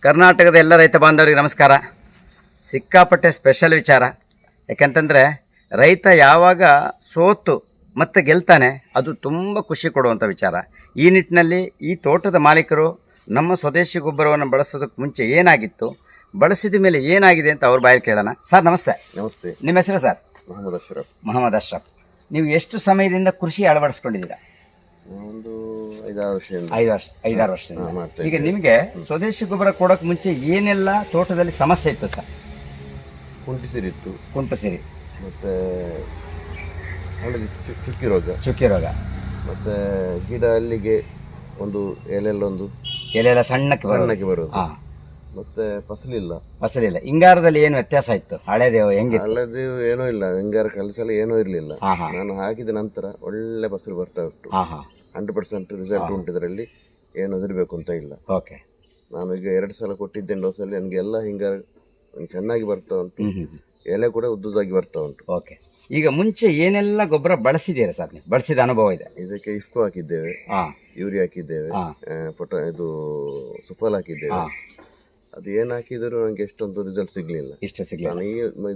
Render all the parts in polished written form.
ಕರ್ನಾಟಕದ ಎಲ್ಲ ರೈತ ಬಾಂಧವರಿಗೆ ನಮಸ್ಕಾರ. ಸಿಕ್ಕಾಪಟ್ಟೆ ಸ್ಪೆಷಲ್ ವಿಚಾರ. ಯಾಕಂತಂದರೆ ರೈತ ಯಾವಾಗ ಸೋತು ಮತ್ತೆ ಗೆಲ್ತಾನೆ ಅದು ತುಂಬ ಖುಷಿ ಕೊಡುವಂಥ ವಿಚಾರ. ಈ ನಿಟ್ಟಿನಲ್ಲಿ ಈ ತೋಟದ ಮಾಲೀಕರು ನಮ್ಮ ಸ್ವದೇಶಿ ಗೊಬ್ಬರವನ್ನು ಬಳಸೋದಕ್ಕೆ ಮುಂಚೆ ಏನಾಗಿತ್ತು, ಬಳಸಿದ ಮೇಲೆ ಏನಾಗಿದೆ ಅಂತ ಅವ್ರ ಬಾಯಲ್ಲಿ ಕೇಳೋಣ. ಸರ್ ನಮಸ್ತೆ. ನಮಸ್ತೆ. ನಿಮ್ಮ ಹೆಸರು ಸರ್? ಮೊಹಮ್ಮದ್ ಅಶ್ರಫ್. ನೀವು ಎಷ್ಟು ಸಮಯದಿಂದ ಕೃಷಿ ಅಳವಡಿಸ್ಕೊಂಡಿದ್ದೀರಾ? ಒಂದು 5-6 ವರ್ಷ. 5-6 ವರ್ಷ. ಈಗ ನಿಮಗೆ ಸ್ವದೇಶಿ ಗೊಬ್ಬರ ಕೊಡೋಕೆ ಮುಂಚೆ ಏನೆಲ್ಲ ತೋಟದಲ್ಲಿ ಸಮಸ್ಯೆ ಇತ್ತು ಸರ್? ಕುಂಟು ಸಿರಿ ಇತ್ತು. ಕುಂಟು ಸಿರಿ, ಮತ್ತು ಚುಕ್ಕಿ ರೋಗ, ಮತ್ತು ಗಿಡ ಅಲ್ಲಿಗೆ ಒಂದು ಎಲೆಲ್ಲ ಸಣ್ಣಕ್ಕೆ ಬರೋದು. ಹಾಂ. ಮತ್ತು ಫಸಲಿಲ್ಲ. ಹಿಂಗಾರದಲ್ಲಿ ಏನು ವ್ಯತ್ಯಾಸ ಇತ್ತು? ಹಳೇದೇವು ಏನೂ ಇಲ್ಲ. ಹಿಂಗಾರ ಕೆಲಸ ಏನೂ ಇರಲಿಲ್ಲ. ನಾನು ಹಾಕಿದ ನಂತರ ಒಳ್ಳೆ ಫಸಲು ಬರ್ತಾ ಉಂಟು. 100% ರಿಸಲ್ಟ್ ಉಂಟು. ಇದರಲ್ಲಿ ಏನು ಹೆದರಬೇಕು ಅಂತ ಇಲ್ಲ. ಓಕೆ. ನಾನು ಈಗ 2 ಸಲ ಕೊಟ್ಟಿದ್ದೇನೆ ಡೋಸಲ್ಲಿ. ನನಗೆ ಎಲ್ಲ ಹಿಂಗಾರ ಚೆನ್ನಾಗಿ ಬರ್ತಾ ಉಂಟು. ಎಲೆ ಕೂಡ ಉದ್ದುದಾಗಿ ಬರ್ತಾ ಉಂಟು. ಓಕೆ. ಈಗ ಮುಂಚೆ ಏನೆಲ್ಲ ಗೊಬ್ಬರ ಬಳಸಿದ್ದೀರಾ ಸರ್? ನೀವು ಬಳಸಿದ ಅನುಭವ ಇದೆ? ಇದಕ್ಕೆ ಇಫ್ಕೋ ಹಾಕಿದ್ದೇವೆ, ಯೂರಿಯಾ ಹಾಕಿದ್ದೇವೆ, ಇದು ಸುಫಲ್ ಹಾಕಿದ್ದೇವೆ. ಅದು ಏನು ಹಾಕಿದ್ರು ನನಗೆ ಎಷ್ಟೊಂದು ರಿಸಲ್ಟ್ ಸಿಗ್ಲಿಲ್ಲ. ನಾನು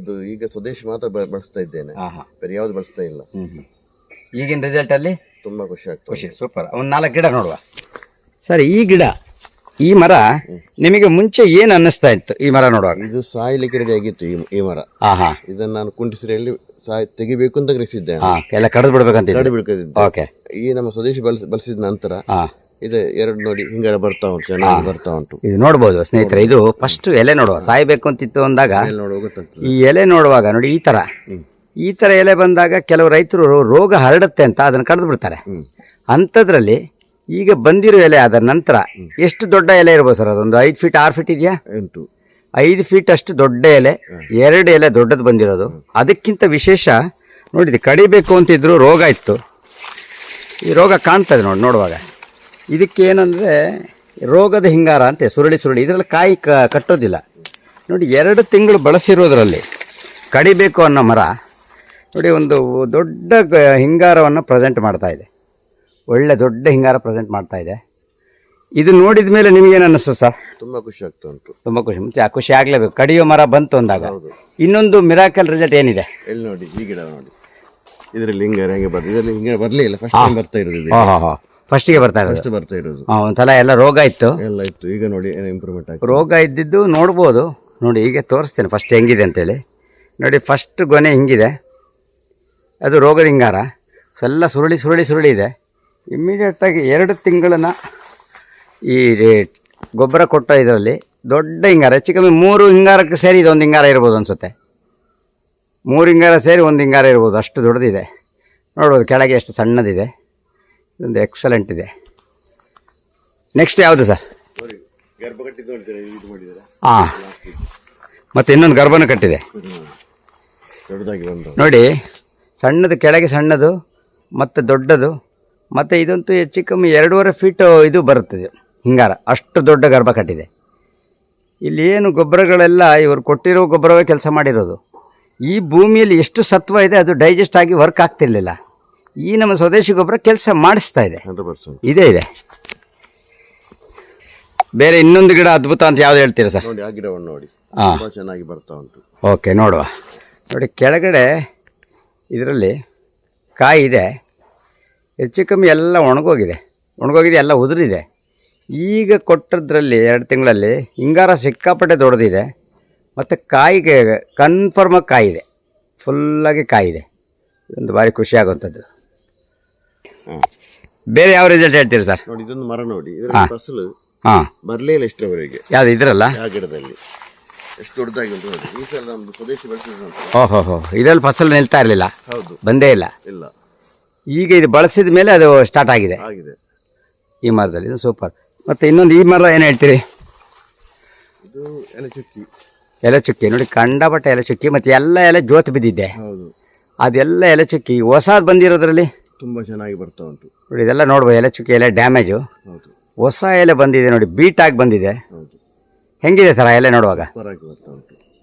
ಇದು ಈಗ ಸ್ವದೇಶಿ ಮಾತ್ರ ಬಳಸ್ತಾ ಇದ್ದೇನೆ, ಬೇರೆ ಯಾವ್ದು ಬಳಸ್ತಾ ಇಲ್ಲ. ಈಗಿನ ರಿಸಲ್ಟ್ ಅಲ್ಲಿ ತುಂಬಾ ಖುಷಿ ಆಗ್ತದೆ. ಖುಷಿ. ಸೂಪರ್. ಒಂದು 4 ಗಿಡ ನೋಡುವ ಸರ್. ಈ ಮರ ನಿಮಗೆ ಮುಂಚೆ ಏನು ಅನ್ನಿಸ್ತಾ ಇತ್ತು? ಈ ಮರ ನೋಡುವಾಗ ಇದು ಸಾಯ್ಲಿಕ್ಕೆ ರೆಡಿ ಆಗಿತ್ತು. ಈ ಮರ ಇದನ್ನು ನಾನು ಕುಂಟಿಸಿರಿಯಲ್ಲಿ ತೆಗಿಬೇಕು ಅಂತ ಗ್ರಹಿಸಿದ್ದೇನೆ. ಎಲ್ಲ ಕಡಿದು ಬಿಡ್ಬೇಕಂತ. ಓಕೆ. ಈ ನಮ್ಮ ಸ್ವದೇಶಿ ಬಳಸಿದ ನಂತರ ಇದೆ 2 ನೋಡಿ ಹಿಂಗಾರ ಬರ್ತಾ ಉಂಟು, ಚೆನ್ನಾಗಿ ಬರ್ತಾ ಉಂಟು. ಇದು ನೋಡ್ಬೋದು ಸ್ನೇಹಿತರೆ. ಇದು ಫಸ್ಟ್ ಎಲೆ ನೋಡುವ ಸಾಯ್ಬೇಕು ಅಂತಿತ್ತು ಅಂದಾಗ ಈ ಎಲೆ ನೋಡುವಾಗ ನೋಡಿ ಈ ತರ ಎಲೆ ಬಂದಾಗ ಕೆಲವು ರೈತರು ರೋಗ ಹರಡುತ್ತೆ ಅಂತ ಅದನ್ನು ಕಡಿದು ಬಿಡ್ತಾರೆ. ಅಂಥದ್ರಲ್ಲಿ ಈಗ ಬಂದಿರೋ ಎಲೆ ಆದ ನಂತರ ಎಷ್ಟು ದೊಡ್ಡ ಎಲೆ ಇರ್ಬೋದು ಸರ್? ಅದೊಂದು 5 ಫೀಟ್ 6 ಫೀಟ್ ಇದೆಯಾ? 5 ಫೀಟ್ ಅಷ್ಟು ದೊಡ್ಡ ಎಲೆ, 2 ಎಲೆ ದೊಡ್ಡದು ಬಂದಿರೋದು. ಅದಕ್ಕಿಂತ ವಿಶೇಷ ನೋಡಿದೆ, ಕಡಿಬೇಕು ಅಂತಿದ್ರು ರೋಗ ಇತ್ತು. ಈ ರೋಗ ಕಾಣ್ತದೆ ನೋಡುವಾಗ. ಇದಕ್ಕೆ ಏನಂದರೆ ರೋಗದ ಹಿಂಗಾರ ಅಂತೆ, ಸುರುಳಿ. ಇದರಲ್ಲಿ ಕಾಯಿ ಕಟ್ಟೋದಿಲ್ಲ ನೋಡಿ. 2 ತಿಂಗಳು ಬಳಸಿರೋದ್ರಲ್ಲಿ ಕಡಿಬೇಕು ಅನ್ನೋ ಮರ ನೋಡಿ ಒಂದು ದೊಡ್ಡ ಹಿಂಗಾರವನ್ನು ಪ್ರೆಸೆಂಟ್ ಮಾಡ್ತಾ ಇದೆ. ಒಳ್ಳೆ ದೊಡ್ಡ ಹಿಂಗಾರ ಪ್ರೆಸೆಂಟ್ ಮಾಡ್ತಾ ಇದೆ. ಇದು ನೋಡಿದ ಮೇಲೆ ನಿಮಗೇನು ಅನ್ನಿಸ್ತು ಸರ್? ತುಂಬ ಖುಷಿ ಆಗ್ತಾ ಉಂಟು. ತುಂಬ ಖುಷಿ. ಮುಂಚೆ ಖುಷಿ ಆಗಲೇಬೇಕು. ಕಡಿಯೋ ಮರ ಬಂತು ಅಂದಾಗ ಇನ್ನೊಂದು ಮಿರಾಕಲ್ ರಿಸಲ್ಟ್ ಏನಿದೆ? ಎಲ್ಲಿ ನೋಡಿ, ಈ ಗಿಡ ನೋಡಿ, ಇದರಲ್ಲಿ ಹಿಂಗಾರ ಹೆಂಗೆ ಬರ್ತದೆ. ಇದರಲ್ಲಿ ಹಿಂಗಾರ ಬರಲಿಲ್ಲ, ಫಸ್ಟ್ ಬರ್ತಾ ಇರೋದು. ಫಸ್ಟಿಗೆ ಬರ್ತಾ ಇರೋದು. ಒಂದ್ಸಲ ಎಲ್ಲ ರೋಗ ಇತ್ತು. ಈಗ ನೋಡಿ ಇಂಪ್ರೂವ್ಮೆಂಟ್ ಆಗಿ ರೋಗ ಇದ್ದಿದ್ದು ನೋಡ್ಬೋದು. ನೋಡಿ ಈಗ ತೋರಿಸ್ತೇನೆ ಫಸ್ಟ್ ಹೆಂಗಿದೆ ಅಂತೇಳಿ. ನೋಡಿ ಫಸ್ಟ್ ಗೊನೆ ಹಿಂಗಿದೆ, ಅದು ರೋಗದ ಹಿಂಗಾರ. ಎಲ್ಲ ಸುರುಳಿ ಇದೆ. ಇಮ್ಮಿಡಿಯೇಟಾಗಿ 2 ತಿಂಗಳನ್ನ ಈ ಗೊಬ್ಬರ ಕೊಟ್ಟ ಇದರಲ್ಲಿ ದೊಡ್ಡ ಹಿಂಗಾರ, ಹೆಚ್ಚು ಕಮ್ಮಿ 3 ಹಿಂಗಾರಕ್ಕೆ ಸೇರಿ ಇದೊಂದು ಹಿಂಗಾರ ಇರ್ಬೋದು ಅನಿಸುತ್ತೆ. 3 ಹಿಂಗಾರ ಸೇರಿ ಒಂದು ಹಿಂಗಾರ ಇರ್ಬೋದು, ಅಷ್ಟು ದೊಡ್ಡದಿದೆ. ನೋಡ್ಬೋದು ಕೆಳಗೆ ಎಷ್ಟು ಸಣ್ಣದಿದೆ. ಇದೊಂದು ಎಕ್ಸಲೆಂಟ್ ಇದೆ. ನೆಕ್ಸ್ಟ್ ಯಾವುದು ಸರ್? ಮತ್ತು ಇನ್ನೊಂದು ಗರ್ಭನೂ ಕಟ್ಟಿದೆ ನೋಡಿ. ಸಣ್ಣದು ಕೆಳಗೆ ಸಣ್ಣದು ಮತ್ತು ದೊಡ್ಡದು. ಮತ್ತು ಇದಂತೂ ಹೆಚ್ಚು ಕಮ್ಮಿ 2.5 ಫೀಟ್ ಇದು ಬರುತ್ತದೆ ಹಿಂಗಾರ, ಅಷ್ಟು ದೊಡ್ಡ ಗರ್ಭ ಕಟ್ಟಿದೆ. ಇಲ್ಲಿ ಏನು ಗೊಬ್ಬರಗಳೆಲ್ಲ ಇವರು ಕೊಟ್ಟಿರೋ ಗೊಬ್ಬರವೇ ಕೆಲಸ ಮಾಡಿರೋದು. ಈ ಭೂಮಿಯಲ್ಲಿ ಎಷ್ಟು ಸತ್ವ ಇದೆ ಅದು ಡೈಜೆಸ್ಟ್ ಆಗಿ ವರ್ಕ್ ಆಗ್ತಿರ್ಲಿಲ್ಲ. ಈ ನಮ್ಮ ಸ್ವದೇಶಿ ಗೊಬ್ಬರ ಕೆಲಸ ಮಾಡಿಸ್ತಾ ಇದೆ. 100% ಇದೆ. ಬೇರೆ ಇನ್ನೊಂದು ಗಿಡ ಅದ್ಭುತ ಅಂತ ಯಾವ್ದು ಹೇಳ್ತೀರಾ ಸರ್? ನೋಡಿ, ಆ ಗಿಡವನ್ನು ನೋಡಿ, ಚೆನ್ನಾಗಿ ಬರ್ತಾ ಉಂಟು. ಓಕೆ, ನೋಡುವ. ನೋಡಿ ಕೆಳಗಡೆ ಇದರಲ್ಲಿ ಕಾಯಿ ಇದೆ. ಹೆಚ್ಚು ಕಮ್ಮಿ ಎಲ್ಲ ಒಣಗೋಗಿದೆ, ಎಲ್ಲ ಉದುರಿದೆ. ಈಗ ಕೊಟ್ಟದ್ರಲ್ಲಿ 2 ತಿಂಗಳಲ್ಲಿ ಹಿಂಗಾರ ಸಿಕ್ಕಾಪಟ್ಟೆ ದೊಡ್ಡದಿದೆ. ಮತ್ತು ಕಾಯಿಗೆ ಕನ್ಫರ್ಮಾಗಿ ಕಾಯಿದೆ, ಫುಲ್ಲಾಗಿ ಕಾಯಿದೆ. ಇದೊಂದು ಭಾರಿ ಖುಷಿ ಆಗುವಂಥದ್ದು. ಬೇರೆ ಯಾವ ರಿಸಲ್ಟ್ ಹೇಳ್ತೀರಿ ಸರ್? ನೋಡಿ, ಇದೊಂದು ಮರ ನೋಡಿ, ಫಸಲು ಬರಲೇ ಇಲ್ಲ ಇಷ್ಟರವರೆಗೆ. ಯಾವ್ದು ಇದ್ರಲ್ಲ? ಆ ಗಿಡದಲ್ಲಿ ಎಷ್ಟು ದೊಡ್ಡದಾಗಿ ಉಂಟು ನೋಡಿ. ಈ ಸಲ ನಮ್ದು ಸ್ವದೇಶಿ ಬಳಸಿದ್ರು. ಓಹೋ, ಇದರಲ್ಲಿ ಫಸಲು ನಿಲ್ತಾ ಇರಲಿಲ್ಲ? ಹೌದು, ಬಂದೇ ಇಲ್ಲ. ಈಗ ಇದು ಬಳಸಿದ ಮೇಲೆ ಅದು ಸ್ಟಾರ್ಟ್ ಆಗಿದೆ ಈ ಮರದಲ್ಲಿ. ಇದು ಸೂಪರ್. ಮತ್ತು ಇನ್ನೊಂದು ಈ ಮರ ಏನು ಹೇಳ್ತೀರಿ? ಇದು ಎಲೆ ಚುಕ್ಕಿ ನೋಡಿ, ಕಂಡಪಟ್ಟೆ ಎಲೆ ಚುಕ್ಕಿ. ಮತ್ತು ಎಲ್ಲ ಎಲೆ ಜೋತು ಬಿದ್ದಿದೆ. ಅದೆಲ್ಲ ಎಲೆ ಚುಕ್ಕಿ ಹೊಸದು ಬಂದಿರೋದ್ರಲ್ಲಿ ತುಂಬ ಚೆನ್ನಾಗಿ ಬರ್ತಾ ಉಂಟು ನೋಡಿ. ಇದೆಲ್ಲ ನೋಡ್ಬೋದು, ಎಲೆ ಚುಕ್ಕಿ, ಎಲೆ ಡ್ಯಾಮೇಜು. ಹೊಸ ಎಲೆ ಬಂದಿದೆ ನೋಡಿ, ಬೀಟಾಗಿ ಬಂದಿದೆ. ಹೆಂಗಿದೆ ಸರ್ ಎಲೆ ನೋಡುವಾಗ?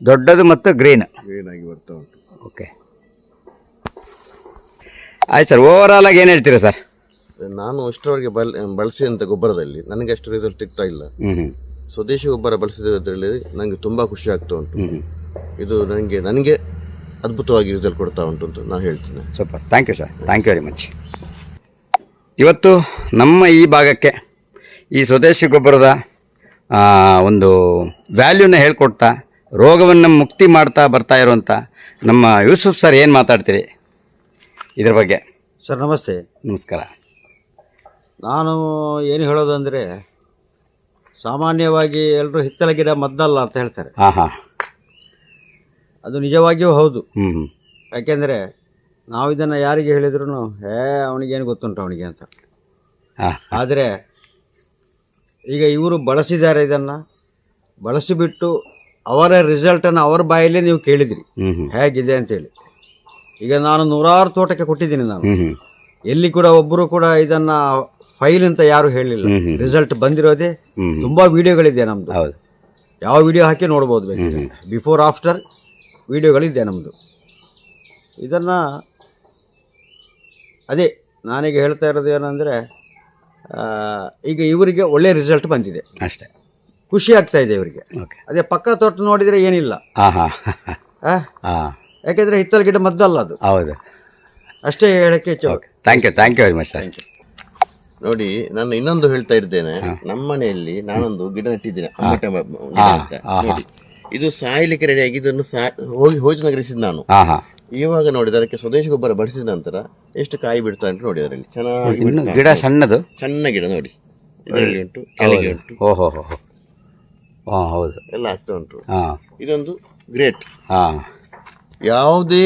ದೊಡ್ಡದು ಮತ್ತು ಗ್ರೀನ್ ಆಗಿ ಬರ್ತಾ ಉಂಟು. ಓಕೆ, ಆಯ್ತು ಸರ್. ಓವರಾಲ್ ಆಗಿ ಏನು ಹೇಳ್ತೀರಾ ಸರ್? ನಾನು ಅಷ್ಟರವರೆಗೆ ಬಳಸಿದಂಥ ಗೊಬ್ಬರದಲ್ಲಿ ನನಗೆ ಅಷ್ಟು ರಿಸಲ್ಟ್ ಸಿಗ್ತಾ ಇಲ್ಲ. ಸ್ವದೇಶಿ ಗೊಬ್ಬರ ಬಳಸಿದ್ರಲ್ಲಿ ನನಗೆ ತುಂಬ ಖುಷಿ ಆಗ್ತಾ ಉಂಟು. ಹ್ಞೂ ಇದು ನನಗೆ ಅದ್ಭುತವಾಗಿ ರಿಸಲ್ಟ್ ಕೊಡ್ತಾ ಉಂಟು ಅಂತ ನಾನು ಹೇಳ್ತೀನಿ. Super, thank you sir, thank you very much. ಇವತ್ತು ನಮ್ಮ ಈ ಭಾಗಕ್ಕೆ ಈ ಸ್ವದೇಶಿ ಗೊಬ್ಬರದ ಒಂದು ವ್ಯಾಲ್ಯೂನ ಹೇಳ್ಕೊಡ್ತಾ ರೋಗವನ್ನು ಮುಕ್ತಿ ಮಾಡ್ತಾ ಬರ್ತಾ ಇರುವಂಥ ನಮ್ಮ ಯೂಸುಫ್ ಸರ್ ಏನು ಮಾತಾಡ್ತೀರಿ ಇದ್ರ ಬಗ್ಗೆ? ಸರ್ ನಮಸ್ತೆ. ನಮಸ್ಕಾರ. ನಾನು ಏನು ಹೇಳೋದಂದರೆ, ಸಾಮಾನ್ಯವಾಗಿ ಎಲ್ಲರೂ ಹಿತ್ತಲ ಗಿಡ ಮದ್ದಲ್ಲ ಅಂತ ಹೇಳ್ತಾರೆ. ಹಾಂ ಹಾಂ, ಅದು ನಿಜವಾಗಿಯೂ ಹೌದು. ಹ್ಞೂ ಯಾಕೆಂದರೆ ನಾವು ಇದನ್ನು ಯಾರಿಗೆ ಹೇಳಿದ್ರು ಅವನಿಗೇನು ಗೊತ್ತುಂಟು ಅವನಿಗೆ ಅಂತ. ಹಾಂ, ಆದರೆ ಈಗ ಇವರು ಬಳಸಿದ್ದಾರೆ, ಇದನ್ನು ಬಳಸಿಬಿಟ್ಟು ಅವರ ರಿಸಲ್ಟನ್ನು ಅವರ ಬಾಯಲ್ಲೇ ನೀವು ಕೇಳಿದಿರಿ ಹ್ಞೂ ಹೇಗಿದೆ ಅಂತೇಳಿ. ಈಗ ನಾನು ನೂರಾರು ತೋಟಕ್ಕೆ ಕೊಟ್ಟಿದ್ದೀನಿ ನಾನು. ಹ್ಞೂ ಎಲ್ಲಿ ಕೂಡ ಒಬ್ಬರು ಕೂಡ ಇದನ್ನು ಫೈಲ್ ಅಂತ ಯಾರು ಹೇಳಿಲ್ಲ. ರಿಸಲ್ಟ್ ಬಂದಿರೋದೇ ಹ್ಞೂ ತುಂಬ ವಿಡಿಯೋಗಳಿದೆ ನಮ್ಮದು. ಹೌದು, ಯಾವ ವಿಡಿಯೋ ಹಾಕಿ ನೋಡ್ಬೋದು ಬೇಕಿದ್ರೆ. ಬಿಫೋರ್ ಆಫ್ಟರ್ ವಿಡಿಯೋಗಳಿದೆ ನಮ್ಮದು. ಇದನ್ನು ಅದೇ ನಾನೀಗ ಹೇಳ್ತಾ ಇರೋದು ಏನಂದರೆ, ಈಗ ಇವರಿಗೆ ಒಳ್ಳೆ ರಿಸಲ್ಟ್ ಬಂದಿದೆ, ಅಷ್ಟೇ, ಖುಷಿ ಆಗ್ತಾ ಇದೆ ಇವರಿಗೆ. ಓಕೆ. ಅದೇ ಪಕ್ಕ ತೋಟ ನೋಡಿದರೆ ಏನಿಲ್ಲ. ಹಾಂ ಹಾಂ ಹಾಂ, ಯಾಕೆಂದರೆ ಹಿತ್ತಲ ಗಿಡ ಮದ್ದಲ್ಲ ಅದು. ಹೌದು, ಅಷ್ಟೇ ಹೇಳಕ್ಕೆ ಇಚ್ಛೆ. Okay, thank you very much sir. ನೋಡಿ, ನಾನು ಇನ್ನೊಂದು ಹೇಳ್ತಾ ಇದ್ದೇನೆ. ನಮ್ಮ ಮನೆಯಲ್ಲಿ ನಾನೊಂದು ಗಿಡ ನೆಟ್ಟಿದ್ದೇನೆ, ಟೊಮೆಟೊ ಗಿಡ ಅಂತ. ನೋಡಿ, ಇದು ಸಾಯಲಿಕ್ಕೆ ರೆಡಿಯಾಗಿ ಇದನ್ನು ಹೋಜನಗರಿಸಿದ ನಾನು. ಹಾಂ ಹಾಂ, ಇವಾಗ ನೋಡಿದ್ರೆ ಅದಕ್ಕೆ ಸ್ವದೇಶಿ ಗೊಬ್ಬರ ಬಳಸಿದ ನಂತರ ಎಷ್ಟು ಕಾಯಿ ಬಿಡ್ತಾ ಉಂಟು ನೋಡಿ. ಅದರಲ್ಲಿ ಚೆನ್ನಾಗಿ ಇನ್ನು ಗಿಡ ಸಣ್ಣದು, ಸಣ್ಣ ಗಿಡ ನೋಡಿ, ಇದರಲ್ಲಿ ಉಂಟು, ಕೆಳಗೆ ಉಂಟು. ಓಹೋ ಹೋ, ಹಾಂ ಹೌದು, ಎಲ್ಲ ಆಗ್ತಾ ಉಂಟು. ಹಾಂ, ಇದೊಂದು ಗ್ರೇಟ್. ಹಾಂ, ಯಾವುದೇ